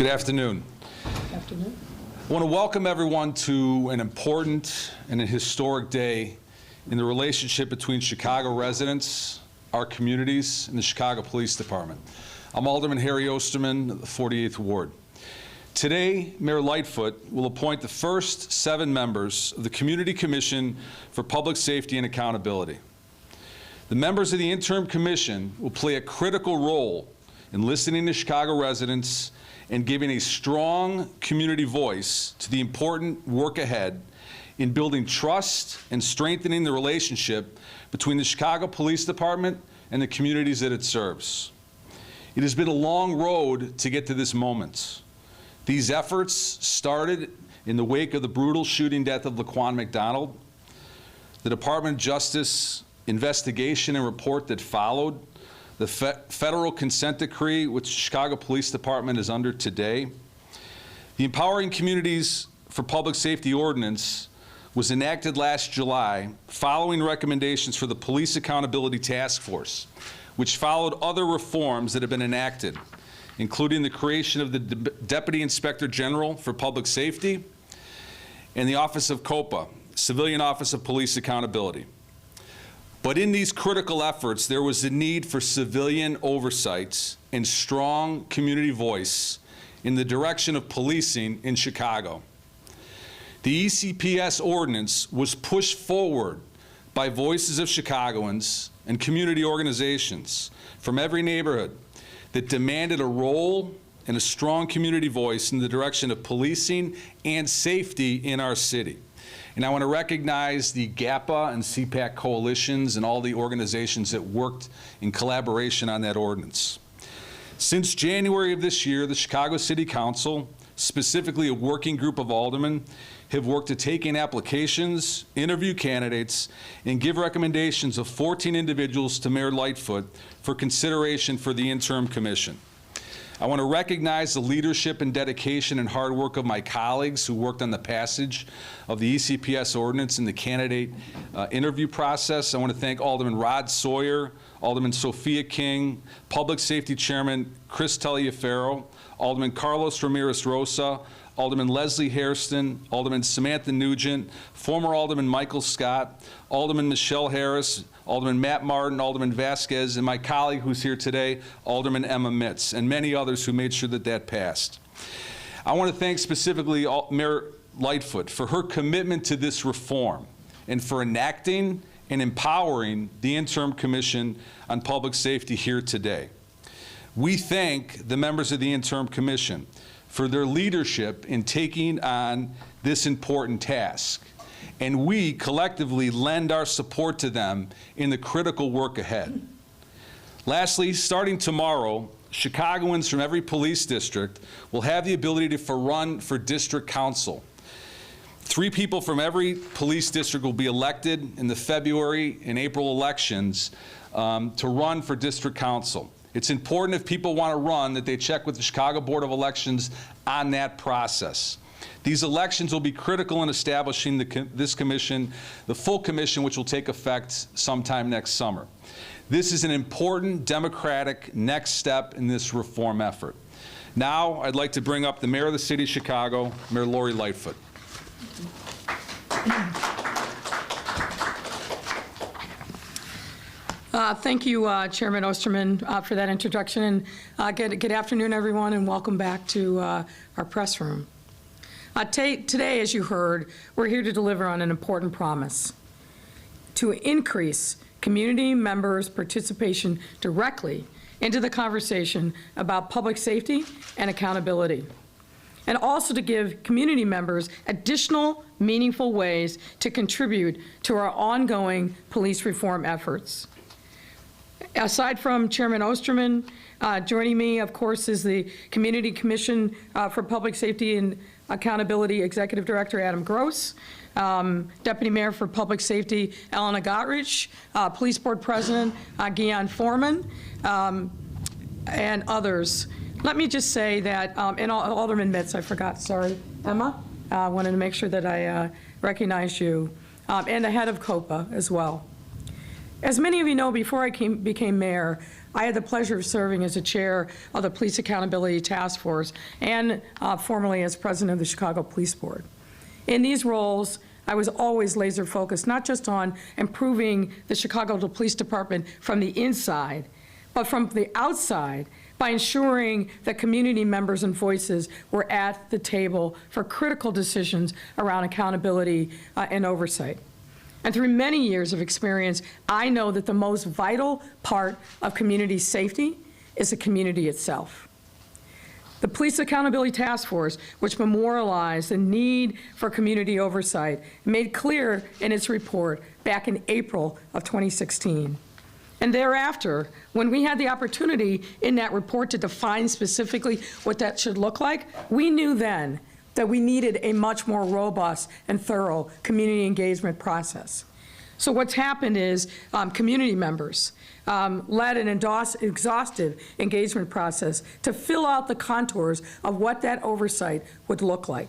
Good afternoon. Good afternoon. I want to welcome everyone to an important and a historic day in the relationship between Chicago residents, our communities, and the Chicago Police Department. I'm Alderman Harry Osterman of the 48th Ward. Today, Mayor Lightfoot will appoint the first 7 members of the Community Commission for Public Safety and Accountability. The members of the interim commission will play a critical role in listening to Chicago residents and giving a strong community voice to the important work ahead in building trust and strengthening the relationship between the Chicago Police Department and the communities that it serves. It has been a long road to get to this moment. These efforts started in the wake of the brutal shooting death of Laquan McDonald, the Department of Justice investigation and report that followed, the federal consent decree which the Chicago Police Department is under today. The Empowering Communities for Public Safety Ordinance was enacted last July following recommendations for the Police Accountability Task Force, which followed other reforms that have been enacted, including the creation of the Deputy Inspector General for Public Safety and the Office of COPA, Civilian Office of Police Accountability. But in these critical efforts, there was a need for civilian oversight and strong community voice in the direction of policing in Chicago. The ECPS ordinance was pushed forward by voices of Chicagoans and community organizations from every neighborhood that demanded a role and a strong community voice in the direction of policing and safety in our city. And I want to recognize the GAPA and CPAC coalitions and all the organizations that worked in collaboration on that ordinance. Since January of this year, the Chicago City Council, specifically a working group of aldermen, have worked to take in applications, interview candidates, and give recommendations of 14 individuals to Mayor Lightfoot for consideration for the interim commission. I want to recognize the leadership and dedication and hard work of my colleagues who worked on the passage of the ECPS ordinance in the candidate interview process. I want to thank Alderman Rod Sawyer, Alderman Sophia King, Public Safety Chairman Chris Taliaferro, Alderman Carlos Ramirez Rosa, Alderman Leslie Hairston, Alderman Samantha Nugent, former Alderman Michael Scott, Alderman Michelle Harris, Alderman Matt Martin, Alderman Vasquez, and my colleague who's here today, Alderman Emma Mitz, and many others who made sure that that passed. I want to thank specifically Mayor Lightfoot for her commitment to this reform and for enacting and empowering the interim commission on public safety here today. We thank the members of the interim commission for their leadership in taking on this important task. And we collectively lend our support to them in the critical work ahead. Lastly, starting tomorrow, Chicagoans from every police district will have the ability to run for district council. 3 people from every police district will be elected in the February and April elections to run for district council. It's important if people want to run that they check with the Chicago Board of Elections on that process. These elections will be critical in establishing this commission, the full commission, which will take effect sometime next summer. This is an important democratic next step in this reform effort. Now, I'd like to bring up the Mayor of the City of Chicago, Mayor Lori Lightfoot. Thank you, Chairman Osterman, for that introduction. And good afternoon, everyone, and welcome back to our press room. Today, as you heard, we're here to deliver on an important promise: to increase community members' participation directly into the conversation about public safety and accountability, and also to give community members additional meaningful ways to contribute to our ongoing police reform efforts. Aside from Chairman Osterman, joining me, of course, is the Community Commission for Public Safety and Accountability Executive Director Adam Gross, Deputy Mayor for Public Safety Elena Gottrich, Police Board President Guion Foreman, and others. Let me just say that, and Alderman Mitz, I forgot, sorry. Emma, I wanted to make sure that I recognize you, and the head of COPA as well. As many of you know, before I became mayor, I had the pleasure of serving as the chair of the Police Accountability Task Force and formerly as president of the Chicago Police Board. In these roles, I was always laser focused, not just on improving the Chicago Police Department from the inside, but from the outside by ensuring that community members and voices were at the table for critical decisions around accountability and oversight. And through many years of experience, I know that the most vital part of community safety is the community itself. The Police Accountability Task Force, which memorialized the need for community oversight, made clear in its report back in April of 2016. And thereafter, when we had the opportunity in that report to define specifically what that should look like, we knew then that we needed a much more robust and thorough community engagement process. So what's happened is community members led an exhaustive engagement process to fill out the contours of what that oversight would look like.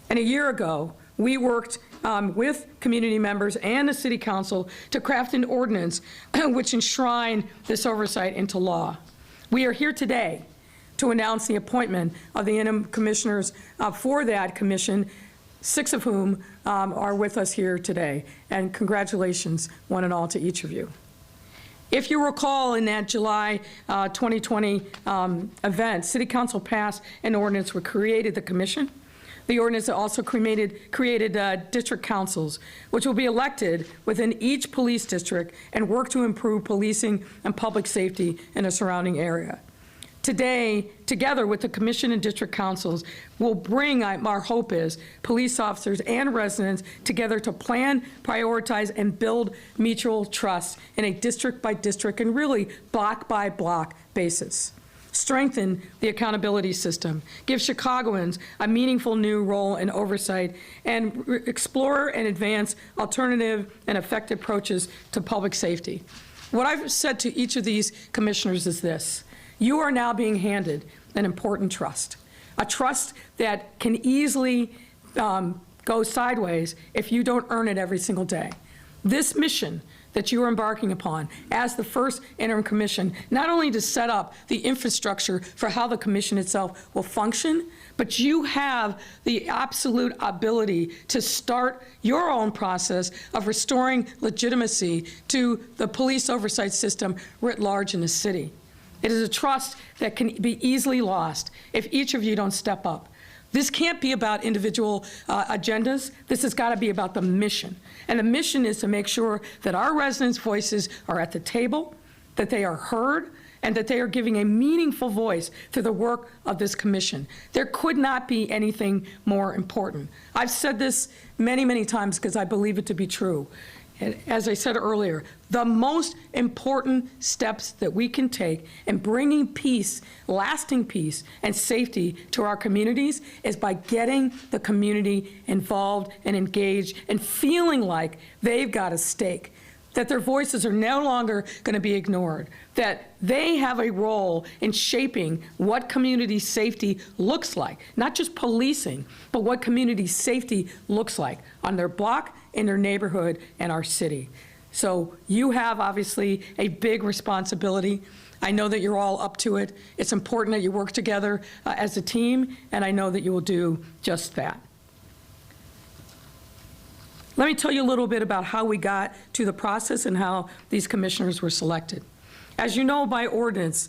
And a year ago, we worked with community members and the City Council to craft an ordinance which enshrined this oversight into law. We are here today to announce the appointment of the interim commissioners for that commission, 6 of whom are with us here today. And congratulations, one and all, to each of you. If you recall, in that July 2020 event, City Council passed an ordinance which created the commission. The ordinance also created district councils, which will be elected within each police district and work to improve policing and public safety in a surrounding area. Today, together with the commission and district councils, we'll bring, our hope is, police officers and residents together to plan, prioritize, and build mutual trust in a district-by-district and really block-by-block basis. Strengthen the accountability system, give Chicagoans a meaningful new role in oversight, and explore and advance alternative and effective approaches to public safety. What I've said to each of these commissioners is this: you are now being handed an important trust, a trust that can easily go sideways if you don't earn it every single day. This mission that you are embarking upon as the first interim commission, not only to set up the infrastructure for how the commission itself will function, but you have the absolute ability to start your own process of restoring legitimacy to the police oversight system writ large in the city. It is a trust that can be easily lost if each of you don't step up. This can't be about individual agendas. This has got to be about the mission. And the mission is to make sure that our residents' voices are at the table, that they are heard, and that they are giving a meaningful voice to the work of this commission. There could not be anything more important. I've said this many, many times because I believe it to be true. And as I said earlier, the most important steps that we can take in bringing peace, lasting peace, and safety to our communities is by getting the community involved and engaged and feeling like they've got a stake, that their voices are no longer going to be ignored, that they have a role in shaping what community safety looks like, not just policing, but what community safety looks like on their block, in their neighborhood, and our city. So you have obviously a big responsibility. I know that you're all up to it. It's important that you work together as a team, and I know that you will do just that. Let me tell you a little bit about how we got to the process and how these commissioners were selected. As you know, by ordinance,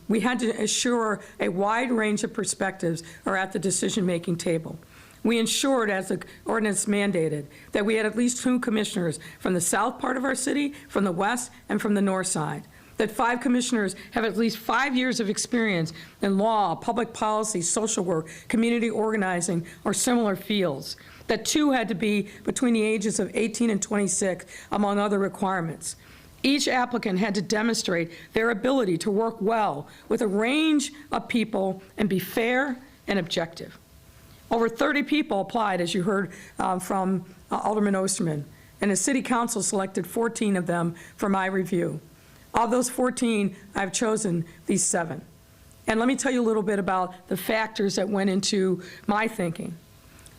we had to assure a wide range of perspectives are at the decision-making table. We ensured, as the ordinance mandated, that we had at least 2 commissioners from the south part of our city, from the west, and from the north side. That 5 commissioners have at least 5 years of experience in law, public policy, social work, community organizing, or similar fields. That 2 had to be between the ages of 18 and 26, among other requirements. Each applicant had to demonstrate their ability to work well with a range of people and be fair and objective. Over 30 people applied, as you heard from Alderman Osterman, and the City Council selected 14 of them for my review. Of those 14, I've chosen these 7. And let me tell you a little bit about the factors that went into my thinking.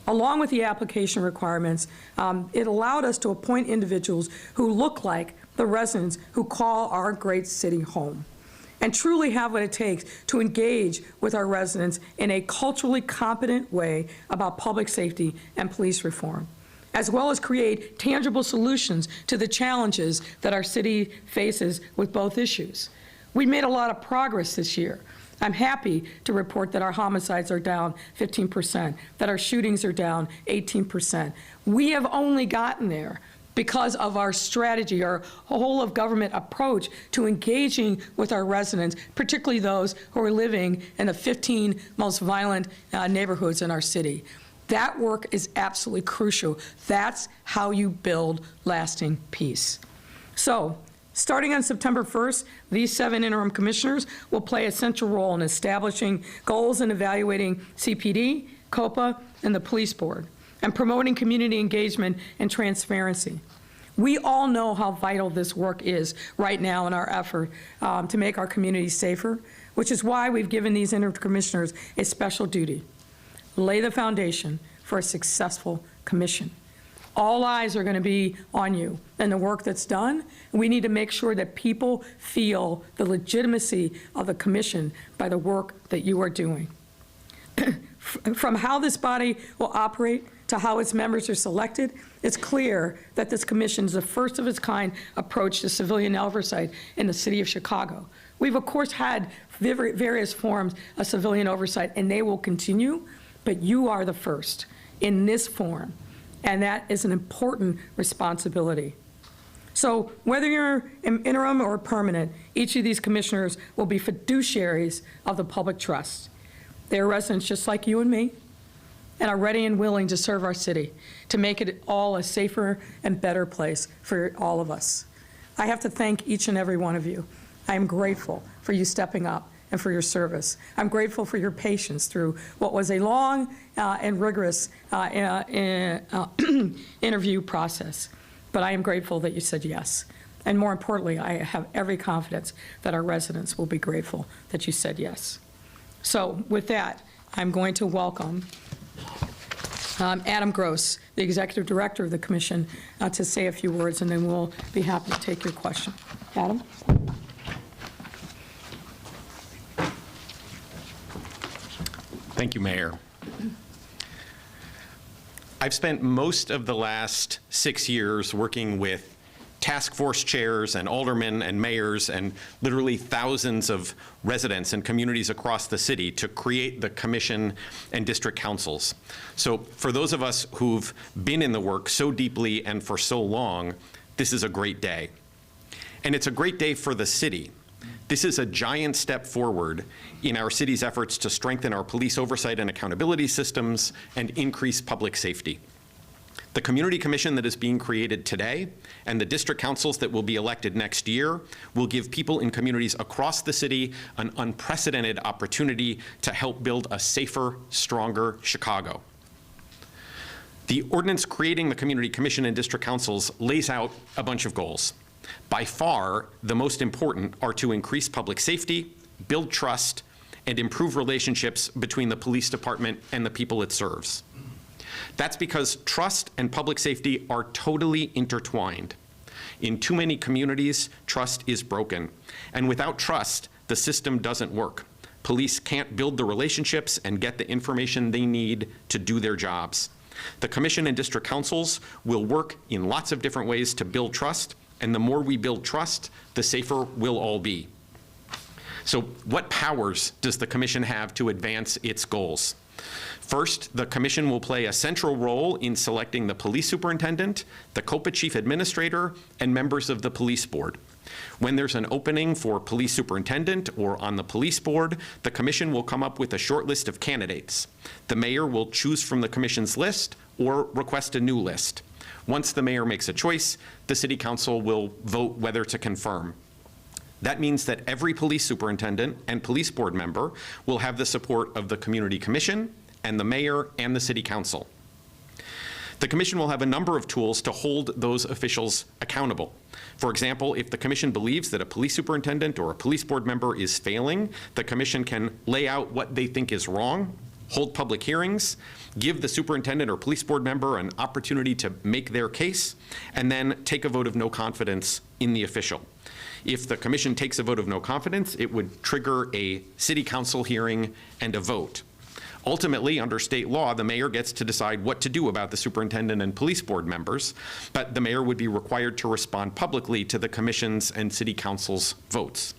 Along with the application requirements, it allowed us to appoint individuals who look like the residents who call our great city home, and truly have what it takes to engage with our residents in a culturally competent way about public safety and police reform, as well as create tangible solutions to the challenges that our city faces with both issues. We made a lot of progress this year. I'm happy to report that our homicides are down 15%, that our shootings are down 18%. We have only gotten there because of our strategy, our whole of government approach to engaging with our residents, particularly those who are living in the 15 most violent neighborhoods in our city. That work is absolutely crucial. That's how you build lasting peace. So, starting on September 1st, these 7 interim commissioners will play a central role in establishing goals and evaluating CPD, COPA, and the police board, and promoting community engagement and transparency. We all know how vital this work is right now in our effort to make our communities safer, which is why we've given these interim commissioners a special duty: lay the foundation for a successful commission. All eyes are going to be on you and the work that's done. We need to make sure that people feel the legitimacy of the commission by the work that you are doing. From how this body will operate to how its members are selected, it's clear that this commission is the first of its kind approach to civilian oversight in the city of Chicago. We've, of course, had various forms of civilian oversight, and they will continue, but you are the first in this form. And that is an important responsibility. So whether you're interim or permanent, each of these commissioners will be fiduciaries of the public trust. They're residents just like you and me, and are ready and willing to serve our city, to make it all a safer and better place for all of us. I have to thank each and every one of you. I am grateful for you stepping up and for your service. I'm grateful for your patience through what was a long and rigorous interview process. But I am grateful that you said yes. And more importantly, I have every confidence that our residents will be grateful that you said yes. So with that, I'm going to welcome Adam Gross, the Executive Director of the Commission, to say a few words, and then we'll be happy to take your question. Adam? Thank you, Mayor. I've spent most of the last 6 years working with task force chairs and aldermen and mayors and literally thousands of residents and communities across the city to create the commission and district councils. So for those of us who've been in the work so deeply and for so long, this is a great day. And it's a great day for the city. This is a giant step forward in our city's efforts to strengthen our police oversight and accountability systems and increase public safety. The Community Commission that is being created today and the district councils that will be elected next year will give people in communities across the city an unprecedented opportunity to help build a safer, stronger Chicago. The ordinance creating the Community Commission and district councils lays out a bunch of goals. By far, the most important are to increase public safety, build trust, and improve relationships between the police department and the people it serves. That's because trust and public safety are totally intertwined. In too many communities, trust is broken. And without trust, the system doesn't work. Police can't build the relationships and get the information they need to do their jobs. The commission and district councils will work in lots of different ways to build trust, and the more we build trust, the safer we'll all be. So what powers does the commission have to advance its goals? First, the commission will play a central role in selecting the police superintendent, the COPA chief administrator, and members of the police board. When there's an opening for police superintendent or on the police board, the commission will come up with a short list of candidates. The mayor will choose from the commission's list or request a new list. Once the mayor makes a choice, the city council will vote whether to confirm. That means that every police superintendent and police board member will have the support of the Community Commission and the mayor and the city council. The commission will have a number of tools to hold those officials accountable. For example, if the commission believes that a police superintendent or a police board member is failing, the commission can lay out what they think is wrong, hold public hearings, give the superintendent or police board member an opportunity to make their case, and then take a vote of no confidence in the official. If the commission takes a vote of no confidence, it would trigger a city council hearing and a vote. Ultimately, under state law, the mayor gets to decide what to do about the superintendent and police board members, but the mayor would be required to respond publicly to the commission's and city council's votes.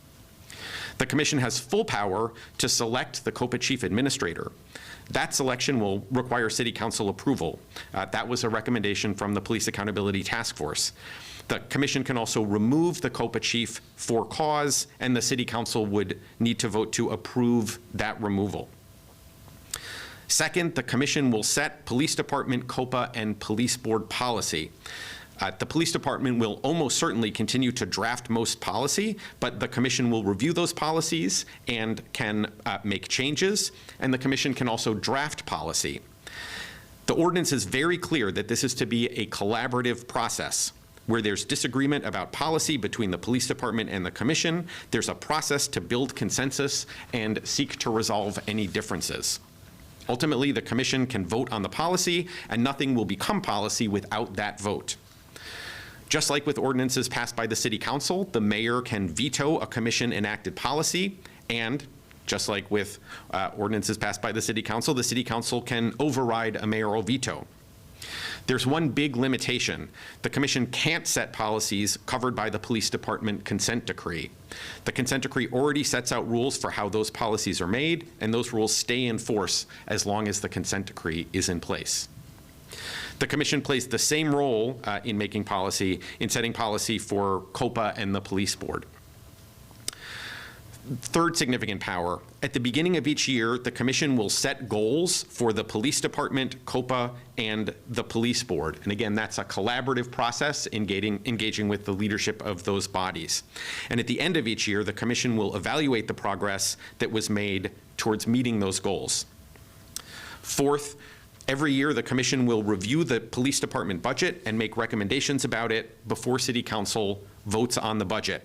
The commission has full power to select the COPA chief administrator. That selection will require city council approval. That was a recommendation from the Police Accountability Task Force. The commission can also remove the COPA chief for cause, and the city council would need to vote to approve that removal. Second, the commission will set police department, COPA, and police board policy. The police department will almost certainly continue to draft most policy, but the commission will review those policies and can make changes, and the commission can also draft policy. The ordinance is very clear that this is to be a collaborative process. Where there's disagreement about policy between the police department and the commission, there's a process to build consensus and seek to resolve any differences. Ultimately, the commission can vote on the policy, and nothing will become policy without that vote. Just like with ordinances passed by the city council, the mayor can veto a commission-enacted policy, and just like with ordinances passed by the city council can override a mayoral veto. There's one big limitation. The commission can't set policies covered by the police department consent decree. The consent decree already sets out rules for how those policies are made, and those rules stay in force as long as the consent decree is in place. The commission plays the same role in making policy, in setting policy for COPA and the police board. Third significant power, at the beginning of each year, the commission will set goals for the police department, COPA, and the police board. And again, that's a collaborative process engaging with the leadership of those bodies. And at the end of each year, the commission will evaluate the progress that was made towards meeting those goals. Fourth, every year, the commission will review the police department budget and make recommendations about it before city council votes on the budget.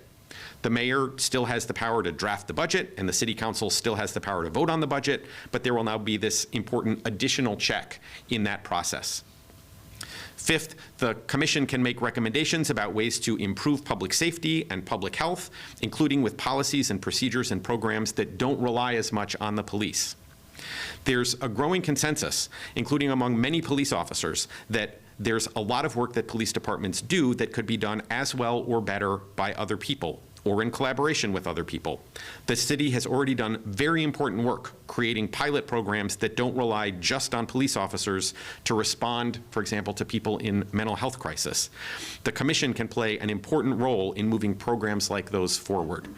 The mayor still has the power to draft the budget, and the city council still has the power to vote on the budget, but there will now be this important additional check in that process. Fifth, the commission can make recommendations about ways to improve public safety and public health, including with policies and procedures and programs that don't rely as much on the police. There's a growing consensus, including among many police officers, that there's a lot of work that police departments do that could be done as well or better by other people, or in collaboration with other people. The city has already done very important work creating pilot programs that don't rely just on police officers to respond, for example, to people in mental health crisis. The commission can play an important role in moving programs like those forward.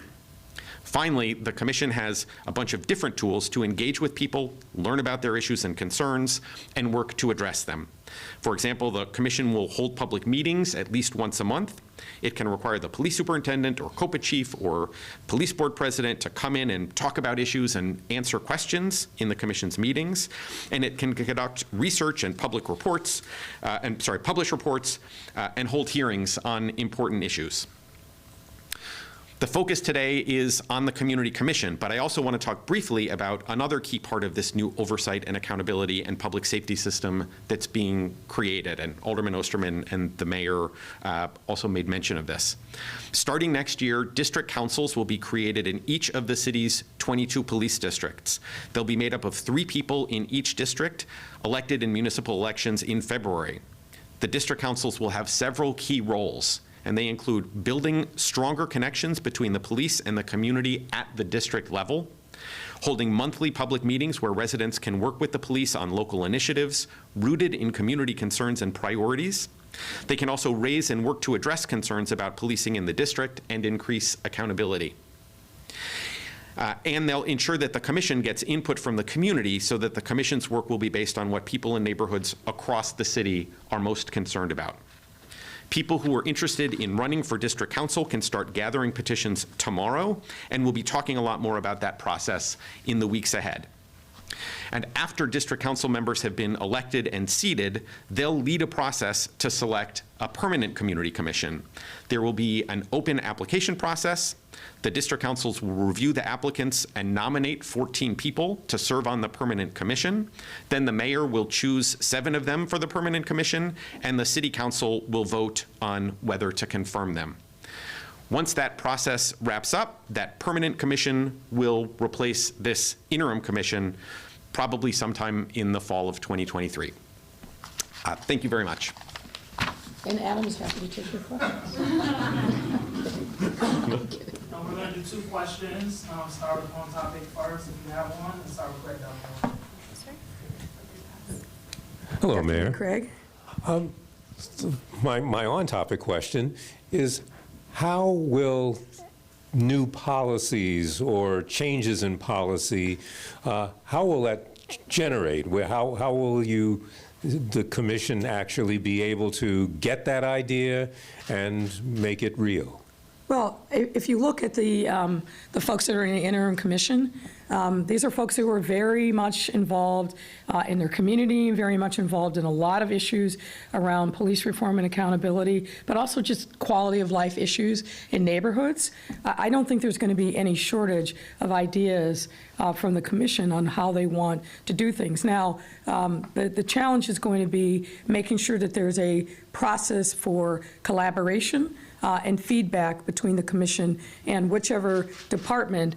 Finally, the commission has a bunch of different tools to engage with people, learn about their issues and concerns, and work to address them. For example, the commission will hold public meetings at least once a month. It can require the police superintendent or COPA chief or police board president to come in and talk about issues and answer questions in the commission's meetings. And it can conduct research and publish reports, and hold hearings on important issues. The focus today is on the Community Commission, but I also want to talk briefly about another key part of this new oversight and accountability and public safety system that's being created, and Alderman Osterman and the mayor also made mention of this. Starting next year, district councils will be created in each of the city's 22 police districts. They'll be made up of 3 people in each district, elected in municipal elections in February. The district councils will have several key roles, and they include building stronger connections between the police and the community at the district level, holding monthly public meetings where residents can work with the police on local initiatives rooted in community concerns and priorities. They can also raise and work to address concerns about policing in the district and increase accountability. And they'll ensure that the commission gets input from the community so that the commission's work will be based on what people in neighborhoods across the city are most concerned about. People who are interested in running for district council can start gathering petitions tomorrow, and we'll be talking a lot more about that process in the weeks ahead. And after district council members have been elected and seated, they'll lead a process to select a permanent community commission. There will be an open application process. The district councils will review the applicants and nominate 14 people to serve on the permanent commission. Then the mayor will choose 7 of them for the permanent commission, and the city council will vote on whether to confirm them. Once that process wraps up, that permanent commission will replace this interim commission probably sometime in the fall of 2023. Thank you very much. And Adam is happy to take your questions. We're going to do 2 questions. Start with on topic first, if you have one, and start with Greg down Hello, Mayor. Craig? My on-topic question is, how will new policies or changes in policy, how will that generate? How will the commission actually be able to get that idea and make it real? Well, if you look at the folks that are in the interim commission, these are folks who are very much involved in their community, very much involved in a lot of issues around police reform and accountability, but also just quality of life issues in neighborhoods. I don't think there's going to be any shortage of ideas from the commission on how they want to do things. Now, the challenge is going to be making sure that there's a process for collaboration and feedback between the commission and whichever department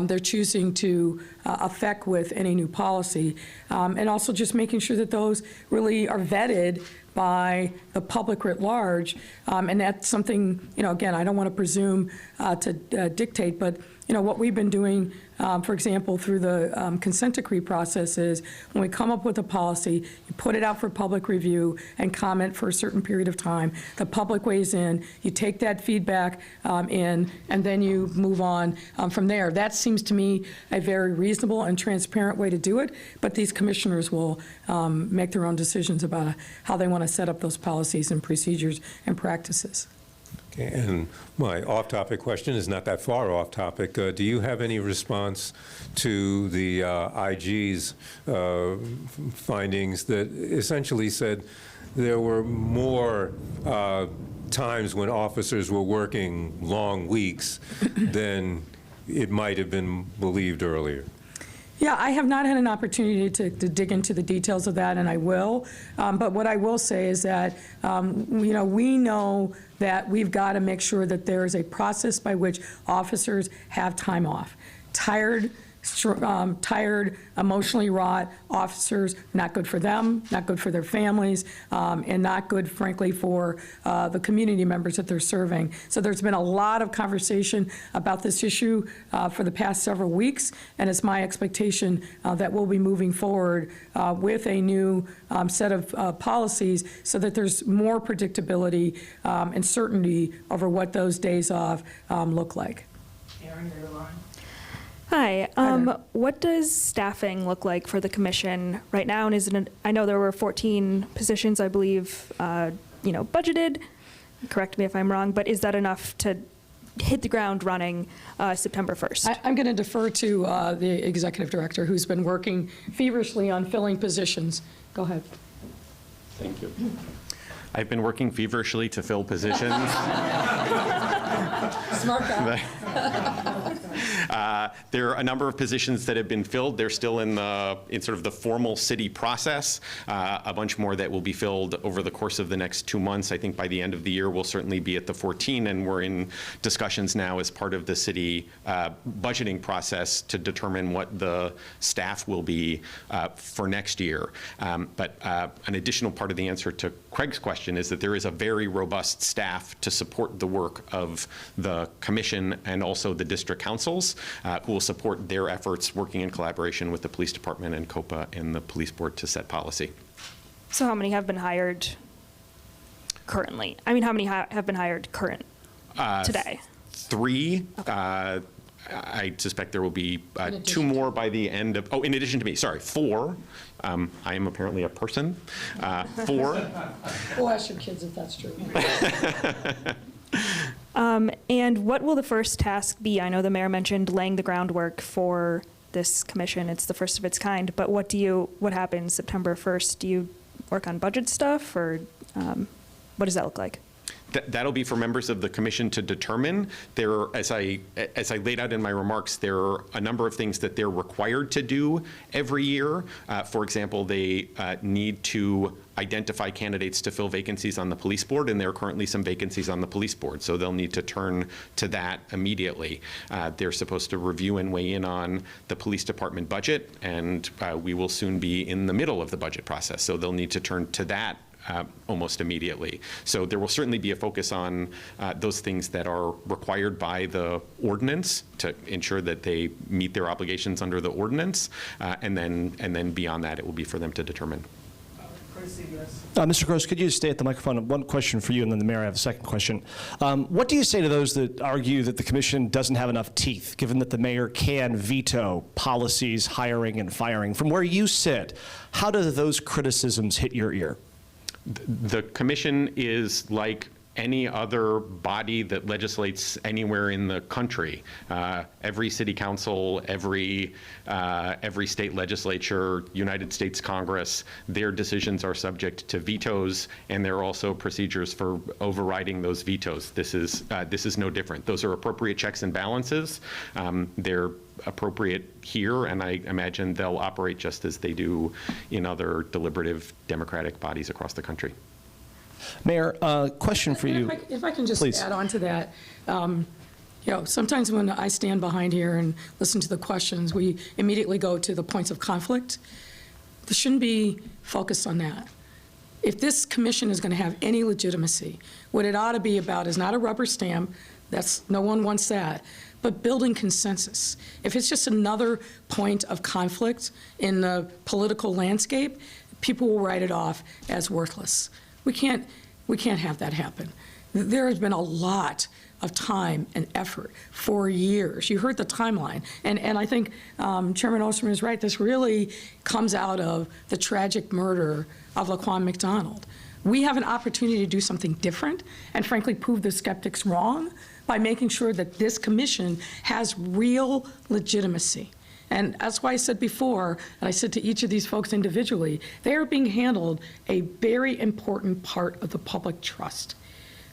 they're choosing to affect with any new policy. And also just making sure that those really are vetted by the public writ large. And that's something, again, I don't want to presume to dictate, but what we've been doing, for example, through the consent decree process is when we come up with a policy, you put it out for public review and comment for a certain period of time. The public weighs in, you take that feedback in, and then you move on from there. That seems to me a very reasonable and transparent way to do it, but these commissioners will make their own decisions about how they want to set up those policies and procedures and practices. Okay, and my off-topic question is not that far off-topic. Do you have any response to the IG's findings that essentially said there were more times when officers were working long weeks than it might have been believed earlier? Yeah, I have not had an opportunity to dig into the details of that, and I will. But what I will say is that, we know that we've got to make sure that there is a process by which officers have time off. Tired, emotionally wrought officers, not good for them, not good for their families, and not good, frankly, for the community members that they're serving. So there's been a lot of conversation about this issue for the past several weeks, and it's my expectation that we'll be moving forward with a new set of policies so that there's more predictability and certainty over what those days off look like. Aaron, you're line. Hi. What does staffing look like for the commission right now? And I know there were 14 positions, I believe, budgeted. Correct me if I'm wrong, but is that enough to hit the ground running September 1st? I'm going to defer to the executive director, who's been working feverishly on filling positions. Go ahead. Thank you. I've been working feverishly to fill positions. Smart guy. There are a number of positions that have been filled. They're still in sort of the formal city process. A bunch more that will be filled over the course of the next 2 months. I think by the end of the year, we'll certainly be at the 14, and we're in discussions now as part of the city budgeting process to determine what the staff will be for next year. But an additional part of the answer to Craig's question is that there is a very robust staff to support the work of the commission and also the district councils who will support their efforts working in collaboration with the police department and COPA and the police board to set policy. So how many have been hired currently? I mean, how many have been hired today? 3. Okay. I suspect there will be 2 more by the end of, in addition to me, sorry, 4. I am apparently a person. 4. We'll ask your kids if that's true. And what will the first task be? I know the mayor mentioned laying the groundwork for this commission. It's the first of its kind. But what happens September 1st? Do you work on budget stuff, or what does that look like? That'll be for members of the commission to determine. There, as I laid out in my remarks, there are a number of things that they're required to do every year. For example, they need to identify candidates to fill vacancies on the police board, and there are currently some vacancies on the police board, so they'll need to turn to that immediately. They're supposed to review and weigh in on the police department budget, and we will soon be in the middle of the budget process, so they'll need to turn to that almost immediately. So there will certainly be a focus on those things that are required by the ordinance to ensure that they meet their obligations under the ordinance, and then beyond that, it will be for them to determine. Mr. Gross, could you just stay at the microphone? One question for you, and then the mayor, I have a second question. What do you say to those that argue that the commission doesn't have enough teeth, given that the mayor can veto policies, hiring, and firing? From where you sit, how do those criticisms hit your ear? The commission is like any other body that legislates anywhere in the country. Every city council, every state legislature, United States Congress, their decisions are subject to vetoes, and there are also procedures for overriding those vetoes. This is no different. Those are appropriate checks and balances. They're appropriate here, and I imagine they'll operate just as they do in other deliberative democratic bodies across the country. Mayor, question for you. If I can just Please. add on to that, sometimes when I stand behind here and listen to the questions, we immediately go to the points of conflict. This shouldn't be focused on that. If this commission is going to have any legitimacy, what it ought to be about is not a rubber stamp. No one wants that. But building consensus. If it's just another point of conflict in the political landscape, people will write it off as worthless. We can't have that happen. There has been a lot of time and effort for years. You heard the timeline. And I think Chairman Osterman is right. This really comes out of the tragic murder of Laquan McDonald. We have an opportunity to do something different and frankly prove the skeptics wrong by making sure that this commission has real legitimacy. And that's why I said before, and I said to each of these folks individually, they are being handled a very important part of the public trust.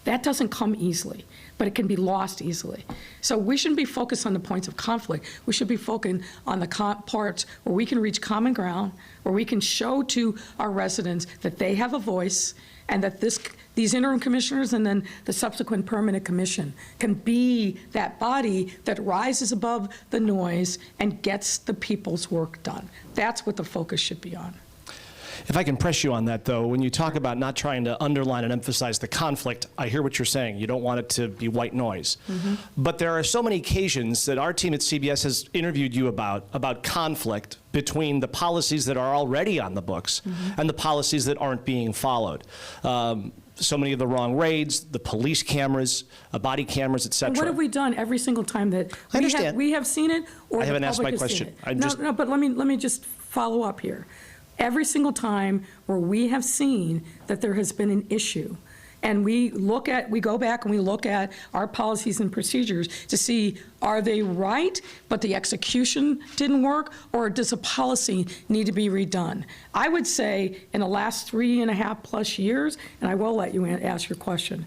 That doesn't come easily, but it can be lost easily. So we shouldn't be focused on the points of conflict. We should be focusing on the parts where we can reach common ground, where we can show to our residents that they have a voice, and that these interim commissioners and then the subsequent permanent commission can be that body that rises above the noise and gets the people's work done. That's what the focus should be on. If I can press you on that, though, when you talk about not trying to underline and emphasize the conflict, I hear what you're saying. You don't want it to be white noise. Mm-hmm. But there are so many occasions that our team at CBS has interviewed you about conflict between the policies that are already on the books mm-hmm. and the policies that aren't being followed. So many of the wrong raids, the police cameras, body cameras, et cetera. What have we done every single time that I understand. we have seen it, or I haven't the asked my public has question. seen it? No, but let me just follow up here. Every single time where we have seen that there has been an issue, and we go back and we look at our policies and procedures to see, are they right, but the execution didn't work, or does a policy need to be redone? I would say in the last 3.5+ years, and I will let you ask your question,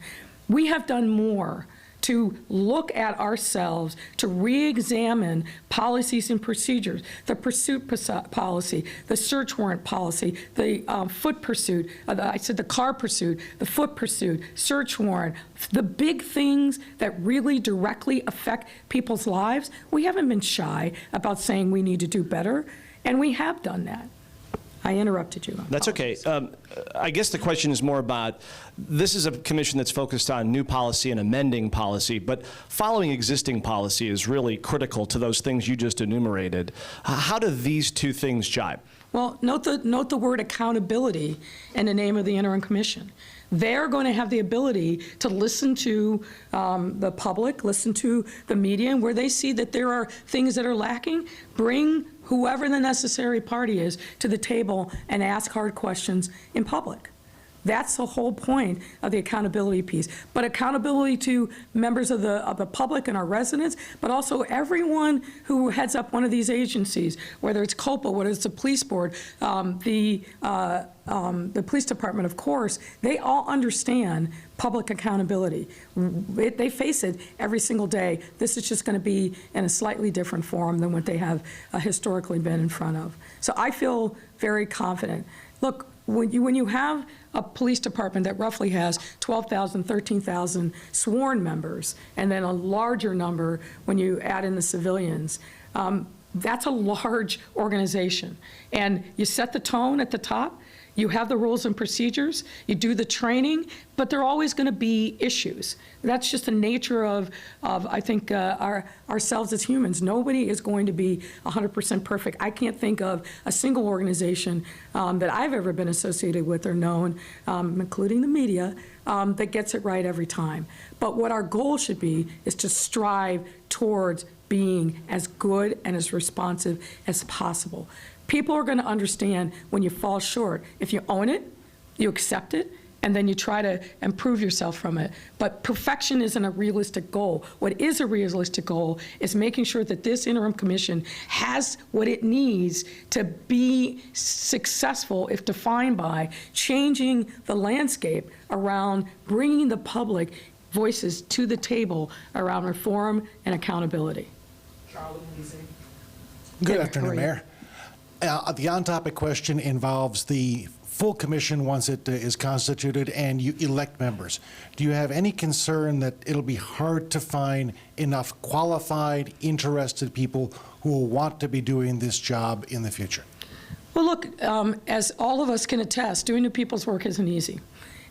we have done more to look at ourselves, to re-examine policies and procedures, the pursuit policy, the search warrant policy, the foot pursuit, the car pursuit, the foot pursuit, search warrant, the big things that really directly affect people's lives. We haven't been shy about saying we need to do better, and we have done that. I interrupted you. That's okay. I guess the question is more about, this is a commission that's focused on new policy and amending policy, but following existing policy is really critical to those things you just enumerated. How do these two things jibe? Well, note the word accountability in the name of the interim commission. They're going to have the ability to listen to the public, listen to the media, and where they see that there are things that are lacking, bring whoever the necessary party is to the table and ask hard questions in public. That's the whole point of the accountability piece. But accountability to members of the public and our residents, but also everyone who heads up one of these agencies, whether it's COPA, whether it's the police board, the police department, of course, they all understand public accountability. They face it every single day. This is just going to be in a slightly different form than what they have historically been in front of. So I feel very confident. Look, when you have a police department that roughly has 12,000, 13,000 sworn members, and then a larger number when you add in the civilians, that's a large organization. And you set the tone at the top, you have the rules and procedures, you do the training, but there are always going to be issues. That's just the nature of I think, ourselves as humans. Nobody is going to be 100% perfect. I can't think of a single organization that I've ever been associated with or known, including the media, that gets it right every time. But what our goal should be is to strive towards being as good and as responsive as possible. People are going to understand when you fall short. If you own it, you accept it, and then you try to improve yourself from it. But perfection isn't a realistic goal. What is a realistic goal is making sure that this interim commission has what it needs to be successful, if defined by changing the landscape around bringing the public voices to the table around reform and accountability. Charlie Lisi. Good How are afternoon, you? Mayor. The on-topic question involves the full commission once it is constituted and you elect members. Do you have any concern that it'll be hard to find enough qualified, interested people who will want to be doing this job in the future? Well, look, as all of us can attest, doing the people's work isn't easy.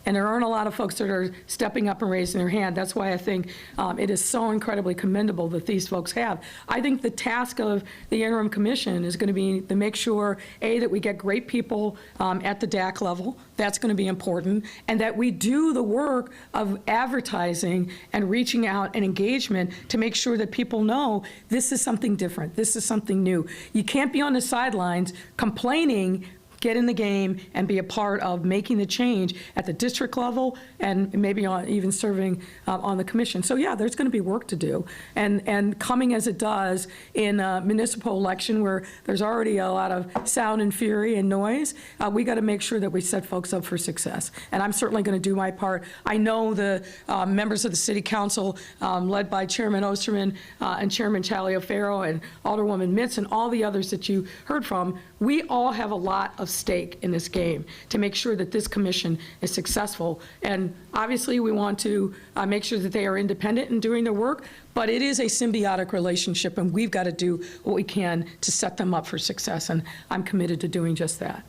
And there aren't a lot of folks that are stepping up and raising their hand. That's why I think it is so incredibly commendable that these folks have. I think the task of the interim commission is going to be to make sure, A, that we get great people at the DAC level. That's going to be important. And that we do the work of advertising and reaching out and engagement to make sure that people know this is something different. This is something new. You can't be on the sidelines complaining. Get in the game and be a part of making the change at the district level and maybe even serving on the commission. So yeah, there's going to be work to do. And coming as it does in a municipal election where there's already a lot of sound and fury and noise, we got to make sure that we set folks up for success. And I'm certainly going to do my part. I know the members of the city council, led by Chairman Osterman and Chairman Taliaferro and Alderwoman Mitz and all the others that you heard from, we all have a lot of stake in this game to make sure that this commission is successful. And obviously, we want to make sure that they are independent in doing their work, but it is a symbiotic relationship, and we've got to do what we can to set them up for success, and I'm committed to doing just that.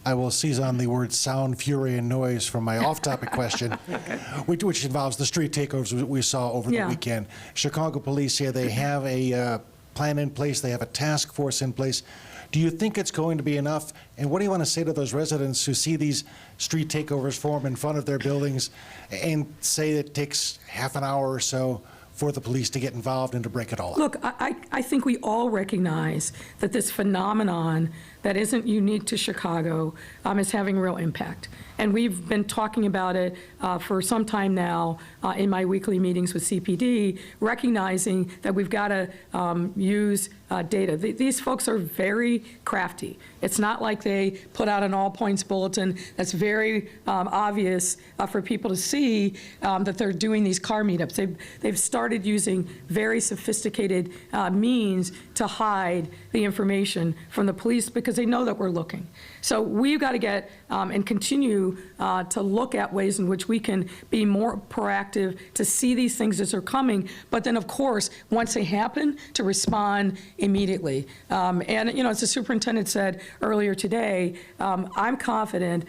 I will seize on the word sound, fury, and noise from my off-topic question, which involves the street takeovers we saw over the weekend. Chicago police here, they have a plan in place, they have a task force in place. Do you think it's going to be enough? And what do you want to say to those residents who see these street takeovers form in front of their buildings and say it takes half an hour or so for the police to get involved and to break it all up? Look, I think we all recognize that this phenomenon that isn't unique to Chicago is having real impact. And we've been talking about it for some time now in my weekly meetings with CPD, recognizing that we've got to use data. These folks are very crafty. It's not like they put out an all-points bulletin that's very obvious for people to see that they're doing these car meetups. They've started using very sophisticated means to hide the information from the police because they know that we're looking. So we've got to get and continue to look at ways in which we can be more proactive to see these things as they're coming, but then, of course, once they happen, to respond immediately. And, you know, as the superintendent said earlier today, I'm confident,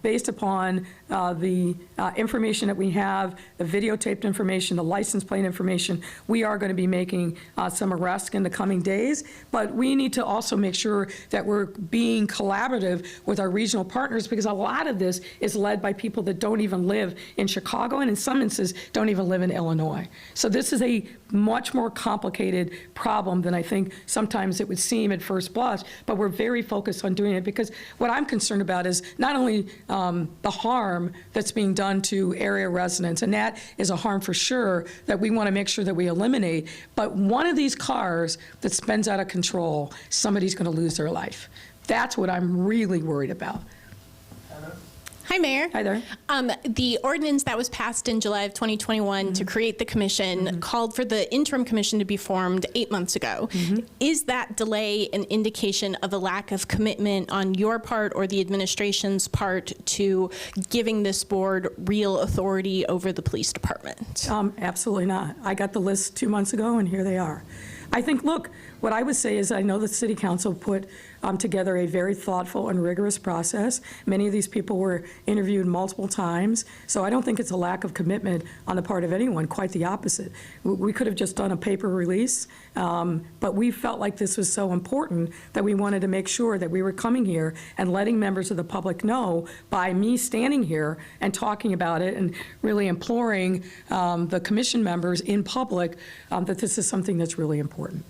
based upon the information that we have, the videotaped information, the license plate information, we are going to be making some arrests in the coming days. But But we need to also make sure that we're being collaborative with our regional partners, because a lot of this is led by people that don't even live in Chicago, and in some instances don't even live in Illinois. So this is a much more complicated problem than I think sometimes it would seem at first blush, but we're very focused on doing it, because what I'm concerned about is not only the harm that's being done to area residents, and that is a harm for sure that we want to make sure that we eliminate, but one of these cars that spins out of control, somebody's going to lose their life. That's what I'm really worried about. Hi, Mayor. Hi there. The ordinance that was passed in July of 2021 to create the commission called for the interim commission to be formed 8 months ago. Is that delay an indication of a lack of commitment on your part or the administration's part to giving this board real authority over the police department? Absolutely not. I got the list 2 months ago, and here they are. I think, look, what I would say is I know the City Council put together a very thoughtful and rigorous process. Many of these people were interviewed multiple times, so I don't think it's a lack of commitment on the part of anyone, quite the opposite. We could have just done a paper release, but we felt like this was so important that we wanted to make sure that we were coming here and letting members of the public know by me standing here and talking about it and really imploring the commission members in public that this is something that's really important.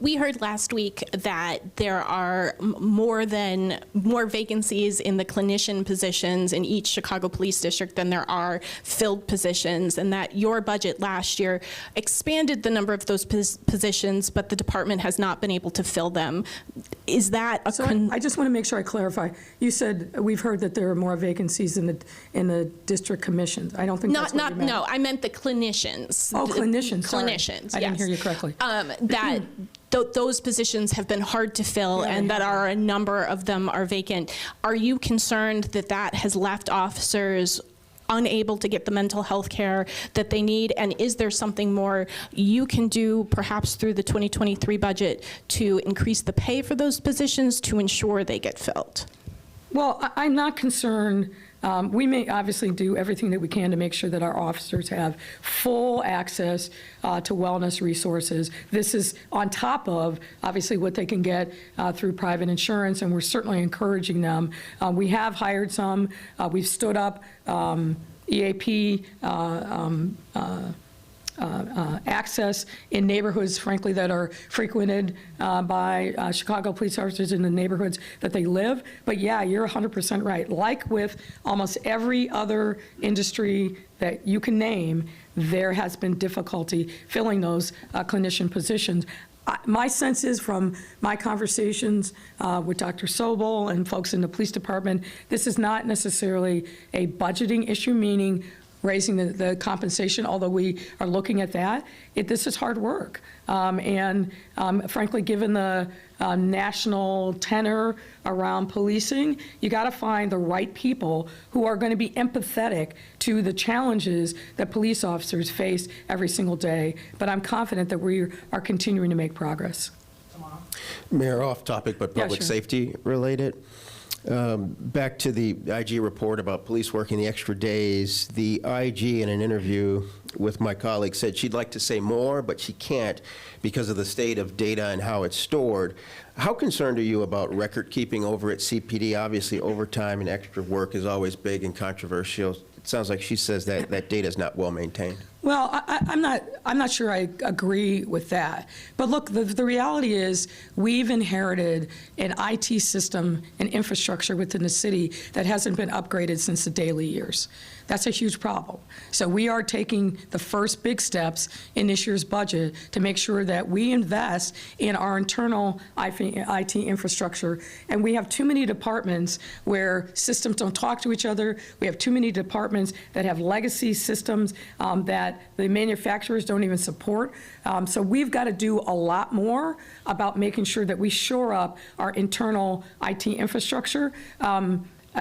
We heard last week that there are more vacancies in the clinician positions in each Chicago Police District than there are filled positions, and that your budget last year expanded the number of those positions, but the department has not been able to fill them. Is that a So I just want to make sure I clarify. You said we've heard that there are more vacancies in the district commissions. I don't think that's what you meant. No, I meant the clinicians. Oh, clinicians, sorry. Clinicians, I didn't yes. hear you correctly. That those positions have been hard to fill, and that are a number of them are vacant. Are you concerned that that has left officers unable to get the mental health care that they need? And is there something more you can do, perhaps through the 2023 budget, to increase the pay for those positions to ensure they get filled? Well, I'm not concerned. We may obviously do everything that we can to make sure that our officers have full access to wellness resources. This is on top of, obviously, what they can get through private insurance, and we're certainly encouraging them. We have hired some. We've stood up EAP access in neighborhoods, frankly, that are frequented by Chicago police officers in the neighborhoods that they live. But yeah, you're 100% right. Like with almost every other industry that you can name, there has been difficulty filling those clinician positions. My sense is, from my conversations with Dr. Sobel and folks in the police department, this is not necessarily a budgeting issue, meaning raising the compensation, although we are looking at that. This is hard work. And frankly, given the national tenor around policing, you got to find the right people who are going to be empathetic to the challenges that police officers face every single day. But I'm confident that we are continuing to make progress. Mayor, off topic, but Yeah, public sure. safety related. Back to the IG report about police working the extra days. The IG, in an interview with my colleague, said she'd like to say more, but she can't because of the state of data and how it's stored. How concerned are you about record keeping over at CPD? Obviously, overtime and extra work is always big and controversial. It sounds like she says that that data is not well maintained. Well, I'm not sure I agree with that. But look, the reality is we've inherited an IT system and infrastructure within the city that hasn't been upgraded since the Daley years. That's a huge problem. So we are taking the first big steps in this year's budget to make sure that we invest in our internal IT infrastructure. And we have too many departments where systems don't talk to each other. We have too many departments that have legacy systems that the manufacturers don't even support. So we've got to do a lot more about making sure that we shore up our internal IT infrastructure.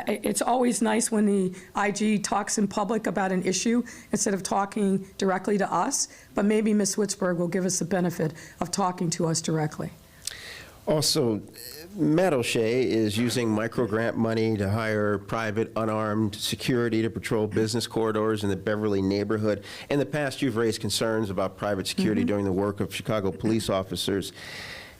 It's always nice when the IG talks in public about an issue instead of talking directly to us, but maybe Ms. Witzberg will give us the benefit of talking to us directly. Also, Matt O'Shea is using microgrant money to hire private unarmed security to patrol business corridors in the Beverly neighborhood. In the past, you've raised concerns about private security doing the work of Chicago police officers.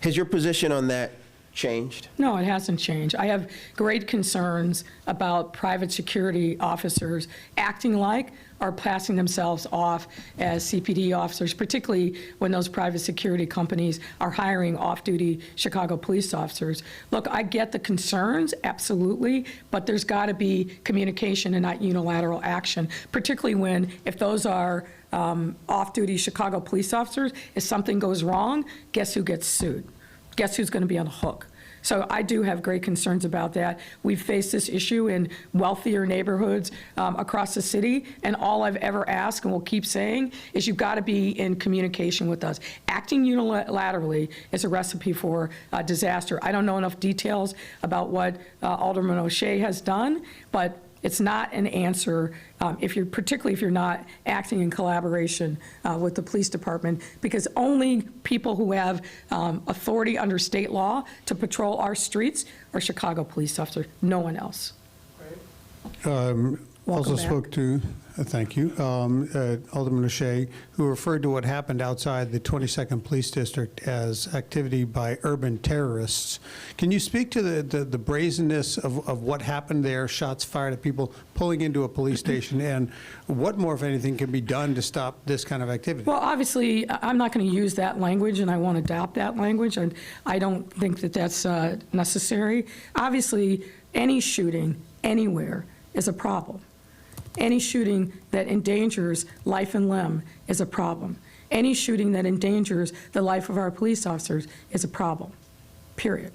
Has your position on that changed? No, it hasn't changed. I have great concerns about private security officers acting like or passing themselves off as CPD officers, particularly when those private security companies are hiring off-duty Chicago police officers. Look, I get the concerns, absolutely, but there's got to be communication and not unilateral action, particularly when, if those are off-duty Chicago police officers, if something goes wrong, guess who gets sued? Guess who's going to be on the hook? So I do have great concerns about that. We've faced this issue in wealthier neighborhoods across the city, and all I've ever asked and will keep saying is you've got to be in communication with us. Acting unilaterally is a recipe for disaster. I don't know enough details about what Alderman O'Shea has done, but it's not an answer, particularly if you're not acting in collaboration with the police department, because only people who have authority under state law to patrol our streets are Chicago police officers, no one else. Also back. spoke to, thank you, Alderman O'Shea, who referred to what happened outside the 22nd Police District as activity by urban terrorists. Can you speak to the brazenness of what happened there, shots fired at people pulling into a police station, and what more, if anything, can be done to stop this kind of activity? Well, obviously, I'm not going to use that language, and I won't adopt that language, and I don't think that that's necessary. Obviously, any shooting anywhere is a problem. Any shooting that endangers life and limb is a problem. Any shooting that endangers the life of our police officers is a problem, period.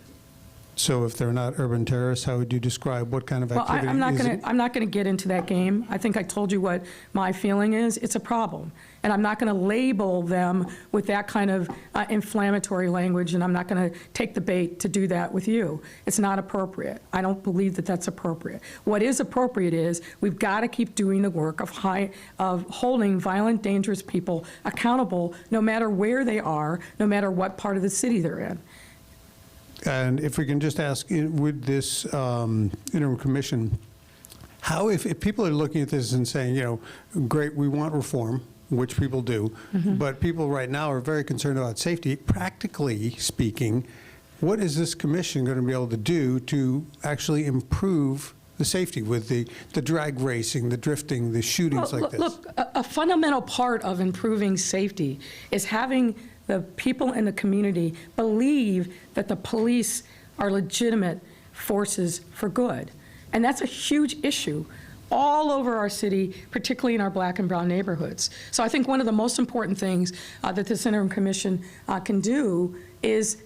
So if they're not urban terrorists, how would you describe what kind of Well, activity I'm is it? not going to get into that game. I think I told you what my feeling is. It's a problem. And I'm not going to label them with that kind of inflammatory language, and I'm not going to take the bait to do that with you. It's not appropriate. I don't believe that that's appropriate. What is appropriate is we've got to keep doing the work of holding violent, dangerous people accountable no matter where they are, no matter what part of the city they're in. And if we can just ask, with this interim commission, how, if people are looking at this and saying, you know, great, we want reform, which people do, but people right now are very concerned about safety, practically speaking, what is this commission going to be able to do to actually improve the safety with the drag racing, the drifting, the shootings like this? Look, a fundamental part of improving safety is having the people in the community believe that the police are legitimate forces for good. And that's a huge issue all over our city, particularly in our black and brown neighborhoods. So I think one of the most important things that this interim commission can do is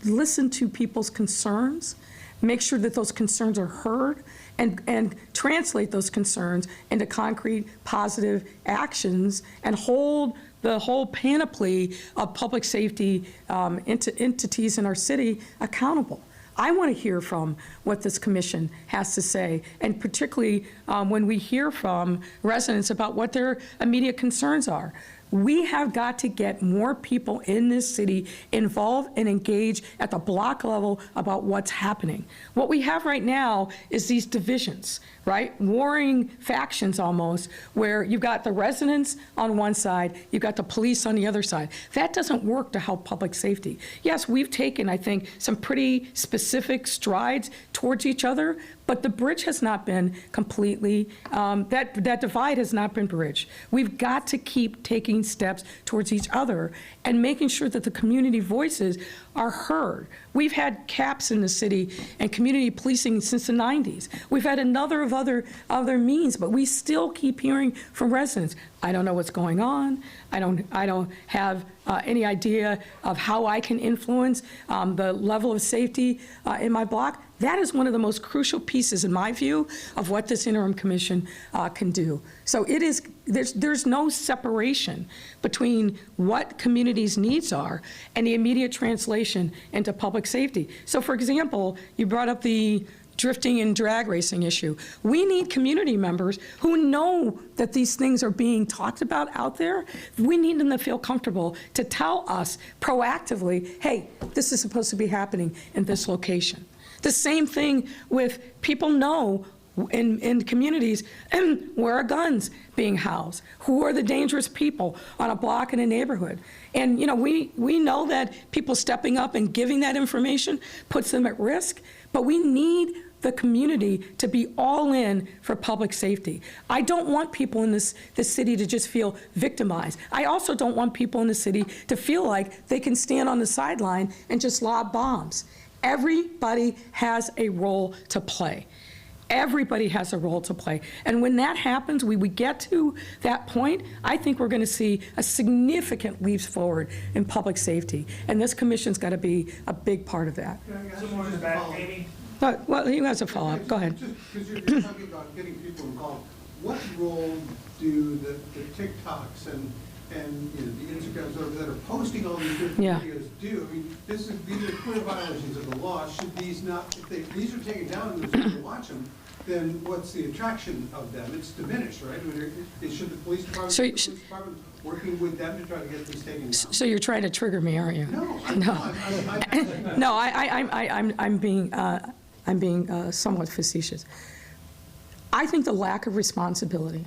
listen to people's concerns, make sure that those concerns are heard, and translate those concerns into concrete, positive actions, and hold the whole panoply of public safety entities in our city accountable. I want to hear from what this commission has to say, and particularly when we hear from residents about what their immediate concerns are. We have got to get more people in this city involved and engaged at the block level about what's happening. What we have right now is these divisions, right? Warring factions almost, where you've got the residents on one side, you've got the police on the other side. That doesn't work to help public safety. Yes, we've taken, I think, some pretty specific strides towards each other, but the bridge has not been completely, that divide has not been bridged. We've got to keep taking steps towards each other and making sure that the community voices are heard. We've had CAPS in the city and community policing since the 90s. We've had a number of other means, but we still keep hearing from residents, I don't know what's going on. I don't have any idea of how I can influence the level of safety in my block. That is one of the most crucial pieces, in my view, of what this interim commission can do. So it is, there's no separation between what communities' needs are and the immediate translation into public safety. So for example, you brought up the drifting and drag racing issue. We need community members who know that these things are being talked about out there. We need them to feel comfortable to tell us proactively, hey, this is supposed to be happening in this location. The same thing with people know in communities, and where are guns being housed? Who are the dangerous people on a block in a neighborhood? And, you know, we know that people stepping up and giving that information puts them at risk, but we need the community to be all in for public safety. I don't want people in this city to just feel victimized. I also don't want people in the city to feel like they can stand on the sideline and just lob bombs. Everybody has a role to play. Everybody has a role to play. And when that happens, we get to that point, I think we're going to see a significant leaps forward in public safety. And this commission's got to be a big part of that. Someone's back, Amy. Well, he has a follow-up. Go ahead. Just because you're talking about getting people involved, what role do the TikToks and you know, the Instagrams that are posting all these different videos do? I mean, these are clear violations of the law. Should these not, if these are taken down and there's people watch them, then what's the attraction of them? It's diminished, right? I mean, should the police department working with them to try to get these taken down? So you're trying to trigger me, aren't you? No, No, I'm being somewhat facetious. I think the lack of responsibility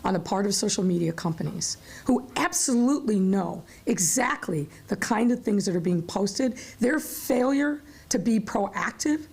on the part of social media companies who absolutely know exactly the kind of things that are being posted, their failure to be proactive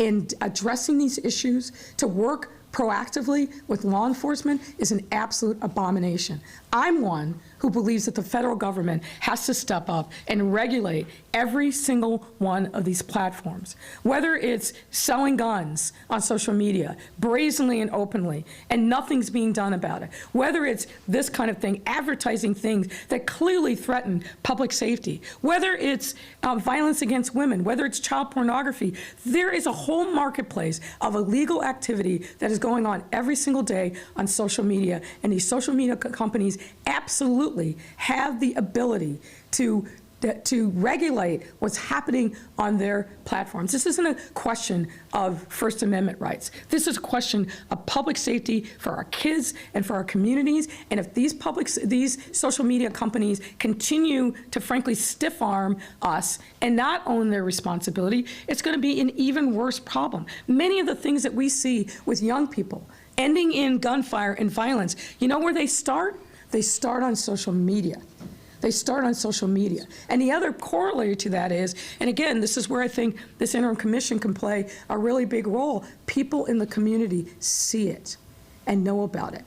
in addressing these issues, to work proactively with law enforcement is an absolute abomination. I'm one who believes that the federal government has to step up and regulate every single one of these platforms. Whether it's selling guns on social media, brazenly and openly, and nothing's being done about it. Whether it's this kind of thing, advertising things that clearly threaten public safety. Whether it's violence against women, whether it's child pornography. There is a whole marketplace of illegal activity that is going on every single day on social media, and these social media companies absolutely have the ability to regulate what's happening on their platforms. This isn't a question of First Amendment rights. This is a question of public safety for our kids and for our communities. And if these social media companies continue to frankly stiff arm us and not own their responsibility, it's going to be an even worse problem. Many of the things that we see with young people ending in gunfire and violence, you know where they start? They start on social media. They start on social media. And the other corollary to that is, and again, this is where I think this interim commission can play a really big role, people in the community see it and know about it.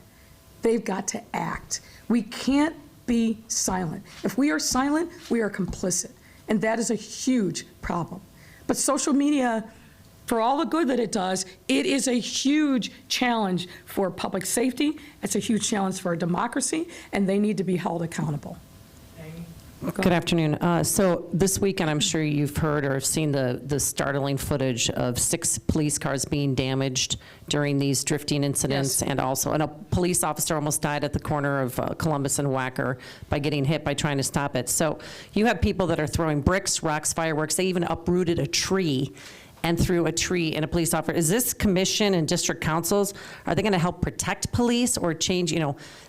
They've got to act. We can't be silent. If we are silent, we are complicit. And that is a huge problem. But social media, for all the good that it does, it is a huge challenge for public safety. It's a huge challenge for our democracy, and they need to be held accountable. Good afternoon. So this weekend, I'm sure you've heard or have seen the startling footage of 6 police cars being damaged during these drifting incidents, Yes. and a police officer almost died at the corner of Columbus and Wacker by getting hit by trying to stop it. So you have people that are throwing bricks, rocks, fireworks. They even uprooted a tree and threw a tree in a police officer. Is this commission and district councils, are they going to help protect police or change,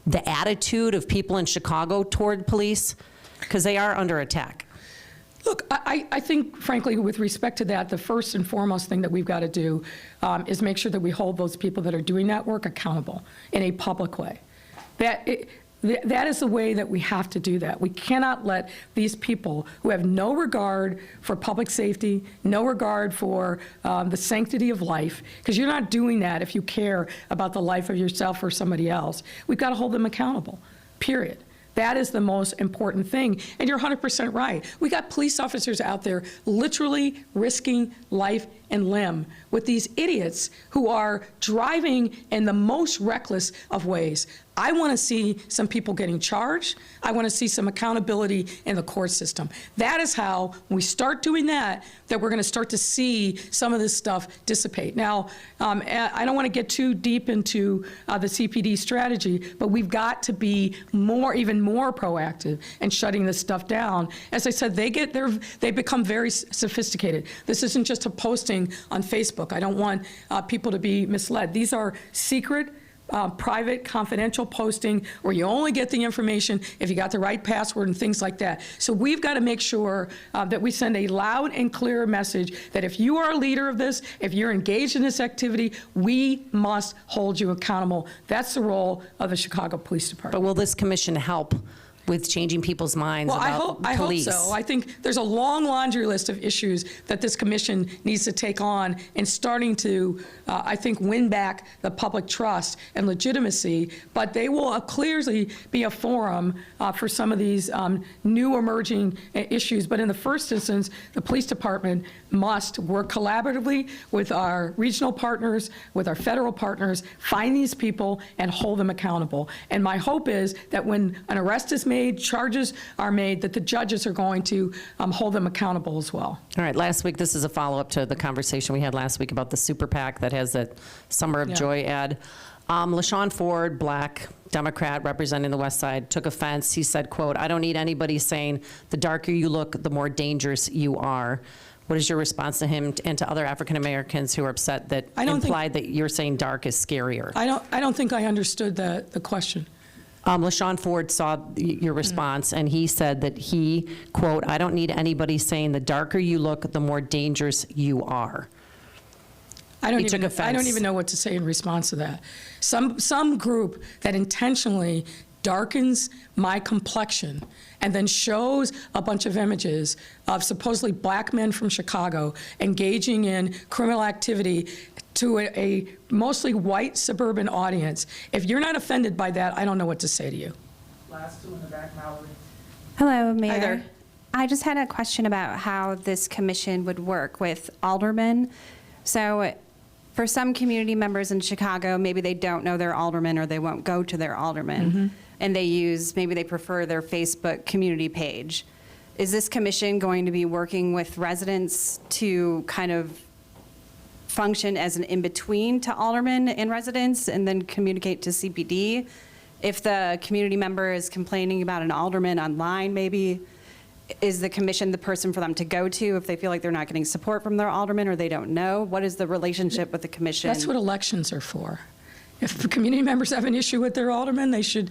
the attitude of people in Chicago toward police? Because they are under attack. Look, I think, frankly, with respect to that, the first and foremost thing that we've got to do is make sure that we hold those people that are doing that work accountable in a public way. That is the way that we have to do that. We cannot let these people who have no regard for public safety, no regard for the sanctity of life, because you're not doing that if you care about the life of yourself or somebody else. We've got to hold them accountable, period. That is the most important thing. And you're 100% right. We got police officers out there literally risking life and limb with these idiots who are driving in the most reckless of ways. I want to see some people getting charged. I want to see some accountability in the court system. That is how, when we start doing that we're going to start to see some of this stuff dissipate. Now, I don't want to get too deep into the CPD strategy, but we've got to be even more proactive in shutting this stuff down. As I said, they become very sophisticated. This isn't just a posting on Facebook. I don't want people to be misled. These are secret private, confidential posting where you only get the information if you got the right password and things like that. So we've got to make sure that we send a loud and clear message that if you are a leader of this, if you're engaged in this activity, we must hold you accountable. That's the role of the Chicago Police Department. But will this commission help with changing people's minds Well, about I hope police? so. I think there's a long laundry list of issues that this commission needs to take on and starting to, I think, win back the public trust and legitimacy. But they will clearly be a forum for some of these new emerging issues. But in the first instance, the police department must work collaboratively with our regional partners, with our federal partners, find these people and hold them accountable. And my hope is that when an arrest is made, charges are made, that the judges are going to hold them accountable as well. All right, last week, this is a follow-up to the conversation we had last week about the super PAC that has that Summer of Yeah. Joy ad. LaShawn Ford, black Democrat representing the West Side, took offense. He said, quote, "I don't need anybody saying the darker you look, the more dangerous you are." What is your response to him and to other African Americans who are upset that implied that you're saying dark is scarier? I don't think I understood the question. LaShawn Ford saw your response, and he said that he, quote, "I don't need anybody saying the darker you look, the more dangerous you are." I don't He took offense. even know what to say in response to that. Some group that intentionally darkens my complexion and then shows a bunch of images of supposedly black men from Chicago engaging in criminal activity to a mostly white suburban audience. If you're not offended by that, I don't know what to say to you. Last two in the back, Mallory. Hello, Mayor. Hi there. I just had a question about how this commission would work with aldermen. So for some community members in Chicago, maybe they don't know their alderman or they won't go to their alderman. And maybe they prefer their Facebook community page. Is this commission going to be working with residents to kind of function as an in-between to aldermen and residents and then communicate to CPD? If the community member is complaining about an alderman online, maybe, is the commission the person for them to go to if they feel like they're not getting support from their alderman or they don't know? What is the relationship with the commission? That's what elections are for. If the community members have an issue with their alderman, they should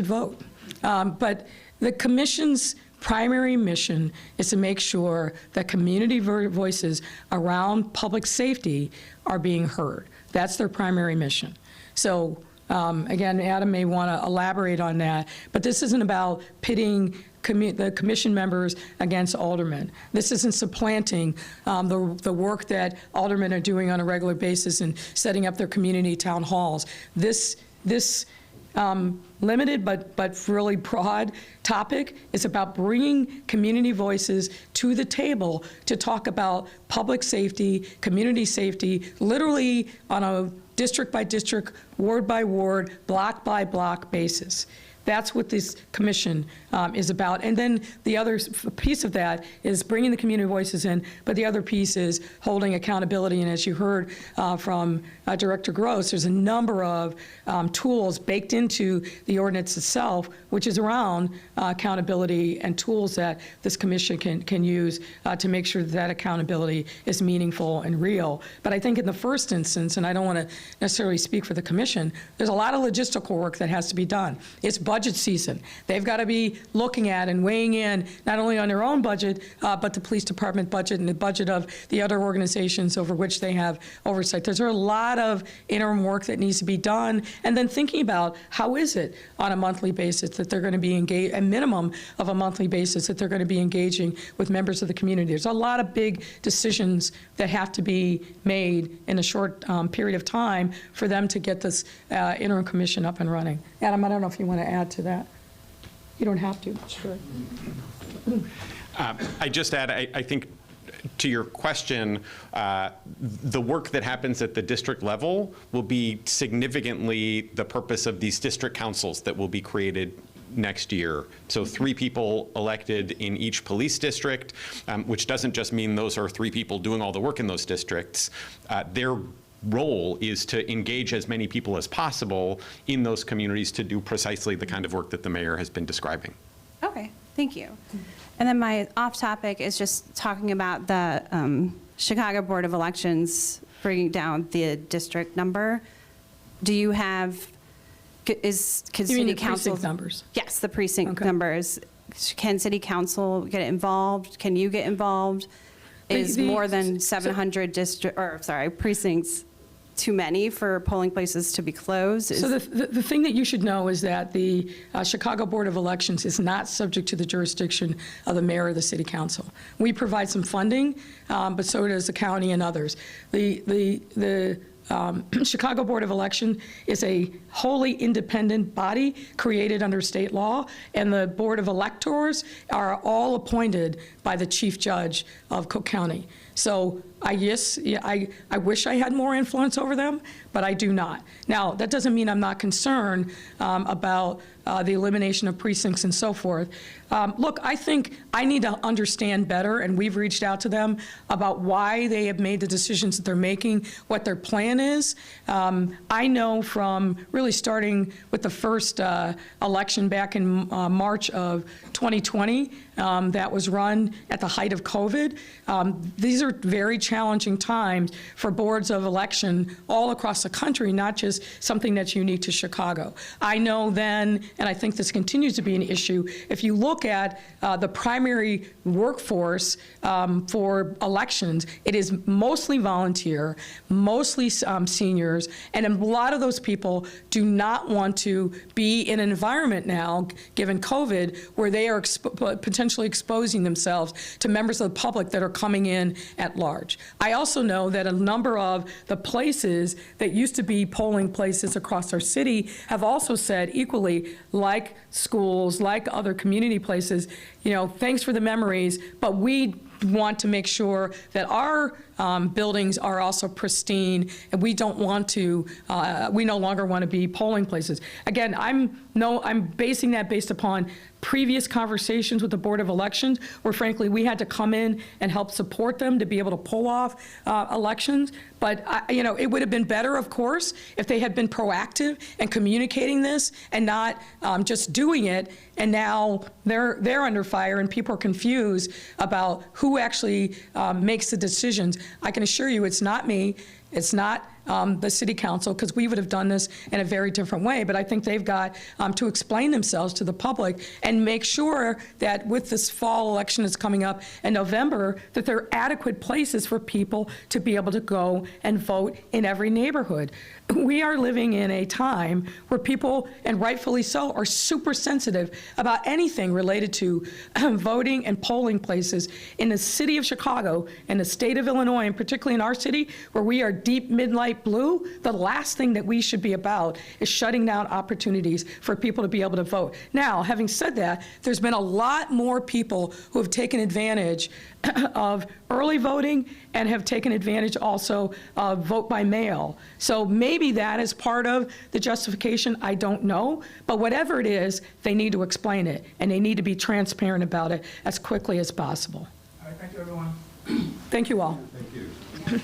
vote. But the commission's primary mission is to make sure that community voices around public safety are being heard. That's their primary mission. So again, Adam may want to elaborate on that, but this isn't about pitting the commission members against aldermen. This isn't supplanting the work that aldermen are doing on a regular basis and setting up their community town halls. This limited but really broad topic is about bringing community voices to the table to talk about public safety, community safety, literally on a district by district, ward by ward, block by block basis. That's what this commission is about. And then the other piece of that is bringing the community voices in, but the other piece is holding accountability. And as you heard from Director Gross, there's a number of tools baked into the ordinance itself, which is around accountability and tools that this commission can use to make sure that accountability is meaningful and real. But I think in the first instance, and I don't want to necessarily speak for the commission, there's a lot of logistical work that has to be done. It's budget season. They've got to be looking at and weighing in not only on their own budget, but the police department budget and the budget of the other organizations over which they have oversight. There's a lot of interim work that needs to be done. And then thinking about how is it on a monthly basis that they're going to be engaged, a minimum of a monthly basis that they're going to be engaging with members of the community. There's a lot of big decisions that have to be made in a short period of time for them to get this interim commission up and running. Adam, I don't know if you want to add to that. You don't have to. Sure. I just add, I think, to your question, the work that happens at the district level will be significantly the purpose of these district councils that will be created next year. So 3 people elected in each police district, which doesn't just mean those are 3 people doing all the work in those districts. Their role is to engage as many people as possible in those communities to do precisely the kind of work that the mayor has been describing. Okay, thank you. And then my off topic is just talking about the Chicago Board of Elections bringing down the district number. do you have, could You mean city the council? precinct numbers? Yes, the precinct Okay. numbers. Can city council get involved? Can you get involved? Is more than 700 precincts too many for polling places to be closed? So the thing that you should know is that the Chicago Board of Elections is not subject to the jurisdiction of the mayor or the city council. We provide some funding, but so does the county and others. The Chicago Board of Election is a wholly independent body created under state law, and the Board of Electors are all appointed by the chief judge of Cook County. So I wish I had more influence over them, but I do not. Now, that doesn't mean I'm not concerned about the elimination of precincts and so forth. Look, I think I need to understand better, and we've reached out to them about why they have made the decisions that they're making, what their plan is. I know from really starting with the first election back in March of 2020 that was run at the height of COVID. These are very challenging times for boards of election all across the country, not just something that's unique to Chicago. I know then, and I think this continues to be an issue, if you look at the primary workforce for elections, it is mostly volunteer, mostly seniors, and a lot of those people do not want to be in an environment now, given COVID, where they are potentially exposing themselves to members of the public that are coming in at large. I also know that a number of the places that used to be polling places across our city have also said equally, like schools, like other community places, thanks for the memories, but we want to make sure that our buildings are also pristine, and we don't want to, we no longer want to be polling places. Again, I'm basing that based upon previous conversations with the Board of Elections, where frankly, we had to come in and help support them to be able to pull off elections. But, it would have been better, of course, if they had been proactive and communicating this and not just doing it, and now they're under fire and people are confused about who actually makes the decisions. I can assure you it's not me, it's not the city council, because we would have done this in a very different way. But I think they've got to explain themselves to the public and make sure that with this fall election that's coming up in November, that there are adequate places for people to be able to go and vote in every neighborhood. We are living in a time where people, and rightfully so, are super sensitive about anything related to voting and polling places in the city of Chicago and the state of Illinois, and particularly in our city, where we are deep midnight blue. The last thing that we should be about is shutting down opportunities for people to be able to vote. Now, having said that, there's been a lot more people who have taken advantage of early voting and have taken advantage also of vote by mail. So maybe that is part of the justification, I don't know. But whatever it is, they need to explain it, and they need to be transparent about it as quickly as possible. All right, thank you, everyone. Thank you all. Thank you.